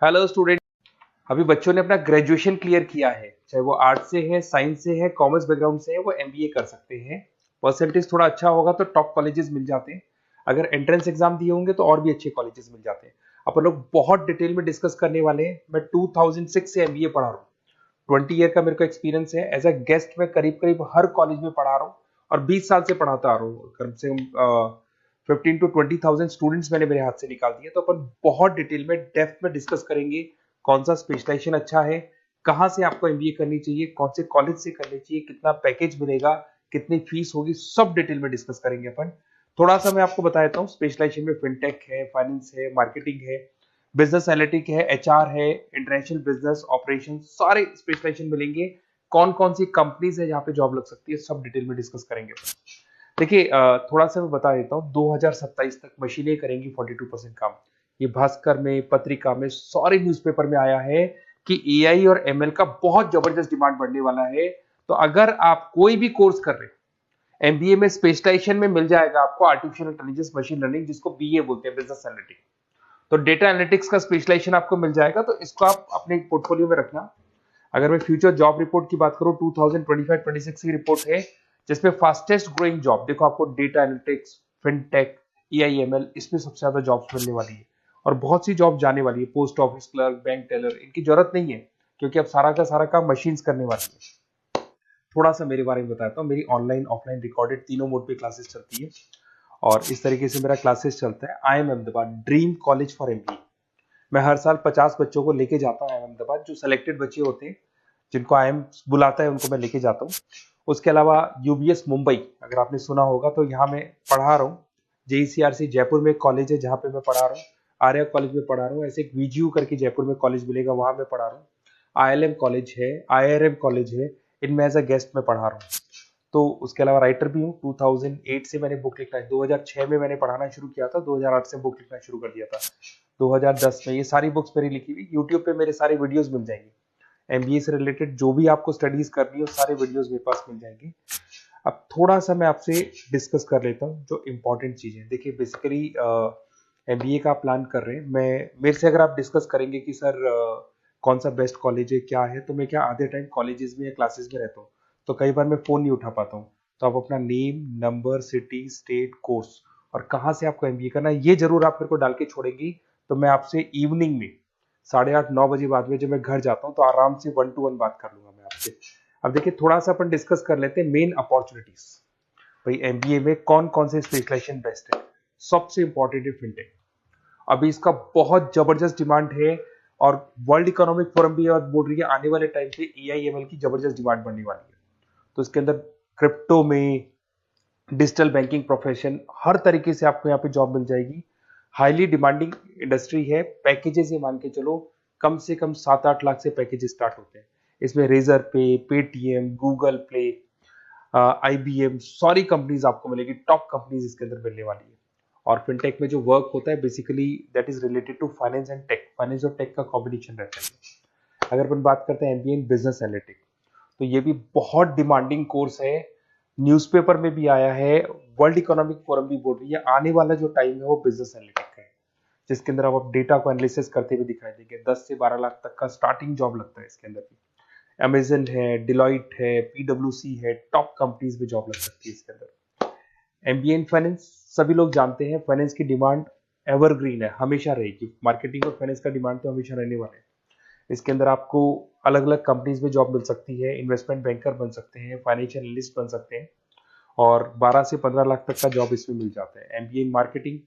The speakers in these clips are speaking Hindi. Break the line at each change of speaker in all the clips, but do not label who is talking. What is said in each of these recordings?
Hello student. अभी बच्चों ने अपना ग्रेजुएशन क्लियर किया है, चाहे वो आर्ट्स से है, साइंस से है, कॉमर्स बैकग्राउंड से है, वो एमबीए कर सकते हैं। परसेंटेज थोड़ा अच्छा होगा तो टॉप कॉलेजेस मिल जाते हैं। अगर एंट्रेंस एग्जाम दिए होंगे तो और भी अच्छे कॉलेजेस मिल जाते हैं। अपन लोग बहुत डिटेल में डिस्कस करने वाले हैं। मैं 2006 से एमबीए पढ़ा रहा हूँ। 20 ईयर का मेरे को एक्सपीरियंस है। एज अ गेस्ट मैं करीब करीब हर कॉलेज में पढ़ा रहा हूँ और 20 साल से पढ़ाता आ रहा हूँ। कम से कम 15 to 20,000 स्टूडेंट्स मैंने मेरे हाथ से निकाल दिए। तो अपन बहुत डिटेल में डेप्थ में डिस्कस करेंगे कौन सा स्पेशलाइजेशन अच्छा है, कहाँ से आपको एमबीए करनी चाहिए, कौन से कॉलेज से करनी चाहिए, कितना पैकेज मिलेगा, कितनी फीस होगी, सब डिटेल में डिस्कस करेंगे अपन। थोड़ा सा मैं आपको बता देता हूँ। स्पेशलाइजेशन में फिनटेक है, फाइनेंस है, मार्केटिंग है, बिजनेस एनालिटिक है, एचआर है, इंटरनेशनल बिजनेस ऑपरेशन, सारे स्पेशलाइजेशन मिलेंगे। कौन कौन सी कंपनीज है जहाँ पे जॉब लग सकती है, सब डिटेल में डिस्कस करेंगे। देखिए, थोड़ा सा मैं बता देता हूँ। 2027 तक मशीनें करेंगी 42% काम। ये भास्कर में, पत्रिका में, सारे न्यूज़पेपर में आया है कि एआई और एमएल का बहुत जबरदस्त डिमांड बढ़ने वाला है। तो अगर आप कोई भी कोर्स कर रहे हैं, एमबीए में स्पेशलाइजेशन में मिल जाएगा आपको आर्टिफिशियल इंटेलिजेंस, मशीन लर्निंग, जिसको बीए बोलते हैं, बिजनेस एनालिटिक्स। तो डेटा एनालिटिक्स का स्पेशलाइजेशन आपको मिल जाएगा, तो इसको आप अपने पोर्टफोलियो में रखना। अगर मैं फ्यूचर जॉब रिपोर्ट की बात करूं, 2025-26 की रिपोर्ट है, जिसमें फास्टेस्ट ग्रोइंग जॉब देखो आपको डेटा एनालिटिक्स, फिनटेक, ईआईएमएल, इसमें सबसे ज्यादा जॉब्स मिलने वाली है। और बहुत सी जॉब जाने वाली है। Post office clerk, bank teller, इनकी जरूरत नहीं है, क्योंकि अब सारा का सारा काम मशीन्स करने वाली है। थोड़ा सा मेरे बारे में बताता हूँ। मेरी ऑनलाइन ऑफलाइन रिकॉर्डेड तीनों मोड पे क्लासेस चलती है और इस तरीके से मेरा क्लासेस चलता है। I am Ahmedabad dream college for MBA. मैं हर साल 50 बच्चों को लेके जाता हूँ अहमदाबाद। जो सिलेक्टेड बच्चे होते हैं, जिनको आईएम बुलाता है, उनको मैं लेके जाता हूँ। उसके अलावा यूबीएस मुंबई, अगर आपने सुना होगा, तो यहाँ मैं पढ़ा रहा हूँ। जेईसीआरसी जयपुर में एक कॉलेज है जहाँ पे मैं पढ़ा रहा हूँ। आर्या कॉलेज में पढ़ा रहा हूँ। ऐसे एक वीजीयू करके जयपुर में कॉलेज मिलेगा, वहां मैं पढ़ा रहा हूँ। आईएलएम कॉलेज है, आईआरएम कॉलेज है, इनमें एज अ गेस्ट में पढ़ा रहा हूँ। तो उसके अलावा राइटर भी हूँ। 2008 से मैंने बुक लिखना है। 2006 में मैंने पढ़ाना शुरू किया था, 2008 से बुक लिखना शुरू कर दिया था। 2010 में ये सारी बुक्स मेरी लिखी हुई यूट्यूब पे मेरे सारे वीडियोस मिल जाएंगे। एमबीए से रिलेटेड जो भी आपको स्टडीज करनी है, सारे वीडियोस मेरे पास मिल जाएंगे। अब थोड़ा सा मैं आपसे डिस्कस कर लेता हूँ जो इंपॉर्टेंट चीजें। देखिए, बेसिकली एमबीए का प्लान कर रहे हैं, मैं मेरे से अगर आप डिस्कस करेंगे कि सर कौन सा बेस्ट कॉलेज है, क्या है, तो मैं क्या आधे टाइम कॉलेजेस में या क्लासेस में रहता हूँ, तो कई बार मैं फोन नहीं उठा पाता हूँ। तो आप अपना name, number, city, state, course और कहाँ से आपको एमबीए करना है, ये जरूर आप मेरे को डाल के छोड़ेंगी। तो मैं आपसे इवनिंग में 8:30-9 बजे बाद में जब मैं घर जाता हूँ, तो आराम से 1 to 1 बात कर लूंगा मैं आपसे। अब देखिए, थोड़ा सा अपन डिस्कस कर लेते हैं मेन अपॉर्चुनिटीज। भाई, एमबीए में कौन कौन से स्पेशलाइजेशन बेस्ट है। सबसे इंपॉर्टेंट है फिनटेक। अभी इसका बहुत जबरदस्त डिमांड है और वर्ल्ड इकोनॉमिक फोरम भी ये बात बोल रही है, आने वाले टाइम पे एआईएमएल की जबरदस्त डिमांड बढ़ने वाली है। तो इसके अंदर क्रिप्टो में, डिजिटल बैंकिंग प्रोफेशन, हर तरीके से आपको यहाँ पे जॉब मिल जाएगी। हाईली डिमांडिंग इंडस्ट्री है। पैकेजेस ये मान के चलो, कम से कम 7-8 लाख से पैकेजेस स्टार्ट होते हैं। इसमें रेजर पे, पेटीएम, गूगल प्ले, आईबीएम, सारी कंपनीज आपको मिलेगी। टॉप कंपनीज इसके अंदर मिलने वाली है। और फिनटेक में जो वर्क होता है, basically that is related to finance and tech. Finance और टेक का कॉम्बिनेशन रहता है। अगर अपन बात करते हैं एमबीए इन बिजनेस एनालिटिक्स, तो ये भी बहुत डिमांडिंग कोर्स है। न्यूज़पेपर में भी आया है, वर्ल्ड इकोनॉमिक फोरम भी बोल रही है आने वाला जो टाइम है वो बिजनेस एनालिटिक्स का है, जिसके अंदर आप डेटा को एनालिसिस करते हुए दिखाई देंगे। 10 से 12 लाख तक का स्टार्टिंग जॉब लगता है इसके अंदर भी। अमेजन है, डिलॉइट है, पीडब्ल्यूसी है, टॉप कंपनीज में जॉब लग सकती है इसके अंदर। एमबीए इन फाइनेंस, सभी लोग जानते हैं फाइनेंस की डिमांड एवरग्रीन है, हमेशा रहेगी। मार्केटिंग और फाइनेंस का डिमांड तो हमेशा रहने वाला है। इसके अंदर आपको अलग अलग कंपनीज में जॉब मिल सकती है। इन्वेस्टमेंट बैंकर बन सकते हैं, फाइनेंशियल एनालिस्ट बन सकते हैं और 12 से 15 लाख तक का जॉब इसमें मिल जाता है। एमबीए इन मार्केटिंग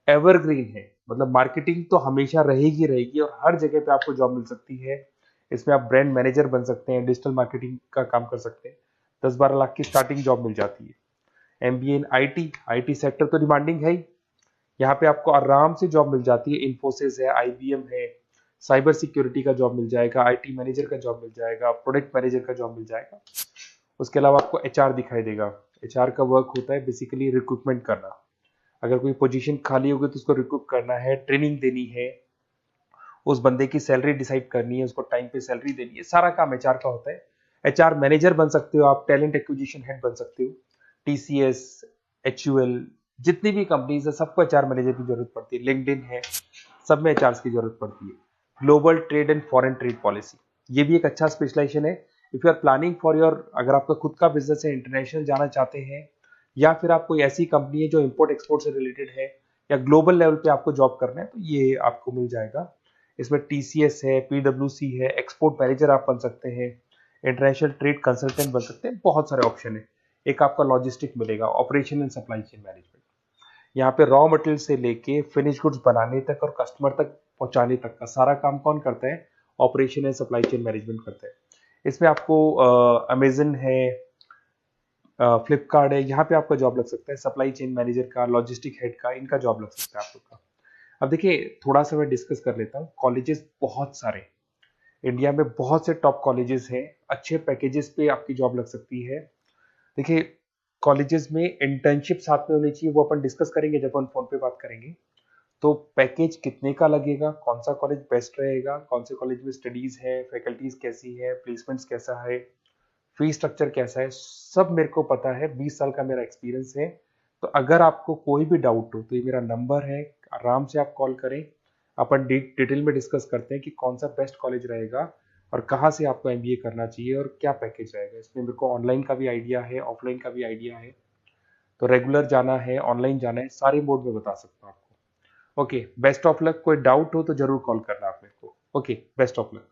एवरग्रीन है, मतलब मार्केटिंग तो हमेशा रहेगी रहेगी और हर जगह पे आपको जॉब मिल सकती है। इसमें आप ब्रांड मैनेजर बन सकते हैं, डिजिटल मार्केटिंग का काम कर सकते हैं। 10-12 लाख की स्टार्टिंग जॉब मिल जाती है। MBA in IT, IT sector तो डिमांडिंग है ही। यहाँ पे आपको आराम से जॉब मिल जाती है। इन्फोसिस है, आईबीएम है, साइबर सिक्योरिटी का जॉब मिल जाएगा, आईटी मैनेजर का जॉब मिल जाएगा, प्रोडक्ट मैनेजर का जॉब मिल जाएगा। उसके अलावा आपको एचआर दिखाई देगा। एचआर का वर्क होता है बेसिकली रिक्रूटमेंट करना। अगर कोई पोजीशन खाली होगी तो उसको रिक्रूट करना है, ट्रेनिंग देनी है, उस बंदे की सैलरी डिसाइड करनी है, उसको टाइम पे सैलरी देनी है, सारा काम एचआर का होता है। एचआर मैनेजर बन सकते हो आप, टैलेंट एक्विजिशन हेड बन सकते हो। टीसीएस, एचयूएल, जितनी भी कंपनीज है सबको एचआर मैनेजर की जरूरत पड़ती है। लिंक्डइन है, सब में एचआर की जरूरत पड़ती है। Global trade and foreign trade policy, ये भी एक अच्छा स्पेशलाइजेशन है। If you are planning for your, अगर आपका खुद का बिजनेस है, इंटरनेशनल जाना चाहते हैं, या फिर आप कोई ऐसी कंपनी है जो इंपोर्ट एक्सपोर्ट से रिलेटेड है, या ग्लोबल लेवल पे आपको जॉब करना है, तो ये आपको मिल जाएगा। इसमें टीसीएस है, पीडब्ल्यूसी है, एक्सपोर्ट मैनेजर आप बन सकते हैं, इंटरनेशनल ट्रेड कंसल्टेंट बन सकते हैं, बहुत सारे ऑप्शन है। एक आपका लॉजिस्टिक मिलेगा, operation and supply chain management. यहाँ पे रॉ मटेरियल से लेके फिनिश गुड्स बनाने तक और कस्टमर तक पहुंचाने तक का सारा काम कौन करता है? Operation and supply chain management करता है। इसमें आपको अमेजन है, फ्लिपकार्ट है, यहाँ पे आपका जॉब लग सकता है, सप्लाई चेन मैनेजर का, लॉजिस्टिक हेड का, इनका जॉब लग सकता है आप लोग का। अब देखिए, थोड़ा सा मैं डिस्कस कर लेता हूँ। कॉलेजेस बहुत सारे इंडिया में, बहुत से टॉप कॉलेजेस हैं, अच्छे पैकेजेस पे आपकी जॉब लग सकती है। देखिए, कॉलेजेस में इंटर्नशिप साथ में होनी चाहिए, वो अपन डिस्कस करेंगे जब अपन फोन पे बात करेंगे। तो पैकेज कितने का लगेगा, कौन सा कॉलेज बेस्ट रहेगा, कौन से कॉलेज में स्टडीज है, फैकल्टीज कैसी है, प्लेसमेंट्स कैसा है, फी स्ट्रक्चर कैसा है, सब मेरे को पता है, 20 साल का मेरा एक्सपीरियंस है। तो अगर आपको कोई भी डाउट हो तो ये मेरा नंबर है, आराम से आप कॉल करें, अपन डिटेल में डिस्कस करते हैं कि कौन सा बेस्ट कॉलेज रहेगा और कहाँ से आपको एमबीए करना चाहिए और क्या पैकेज रहेगा। इसमें मेरे को ऑनलाइन का भी आइडिया है, ऑफलाइन का भी आइडिया है, तो रेगुलर जाना है, ऑनलाइन जाना है, सारे मोड में बता सकता हूँ आपको। Okay, best of luck. कोई डाउट हो तो जरूर कॉल करना आप मेरे को। Okay, best of luck.